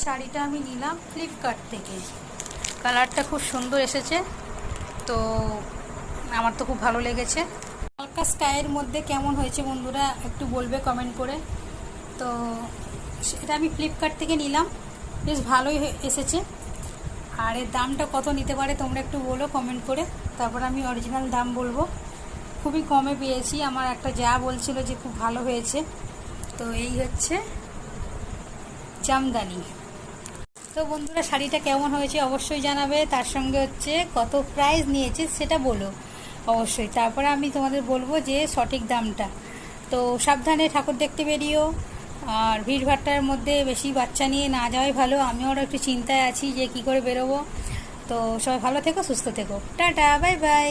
শাড়িটা আমি নিলাম ফ্লিপকার্ট থেকে। কালারটা খুব সুন্দর এসেছে, তো আমার তো খুব ভালো লেগেছে। হালকা স্কাইয়ের মধ্যে কেমন হয়েছে বন্ধুরা একটু বলবে কমেন্ট করে। তো এটা আমি ফ্লিপকার্ট থেকে নিলাম, বেশ ভালোই এসেছে। আর এর দামটা কত নিতে পারে তোমরা একটু বলো কমেন্ট করে, তারপর আমি অরিজিনাল দাম বলবো। খুবই কমে পেয়েছি, আমার একটা যা বলছিল যে খুব ভালো হয়েছে। তো এই হচ্ছে জামদানি। তো বন্ধুরা শাড়িটা কেমন হয়েছে অবশ্যই জানাবে, তার সঙ্গে হচ্ছে কত প্রাইস নিয়েছে সেটা বলো অবশ্যই। তারপরে আমি তোমাদের বলবো যে সঠিক দামটা। তো সাবধানে ঠাকুর দেখতে বেরিও, আর ভিড়ভাট্টার মধ্যে বেশি বাচ্চা নিয়ে না যাওয়াই ভালো। আমিও একটু চিন্তায় আছি যে কি করে বেরোবো। তো সবাই ভালো থেকো, সুস্থ থেকো, টাটা, বাই বাই।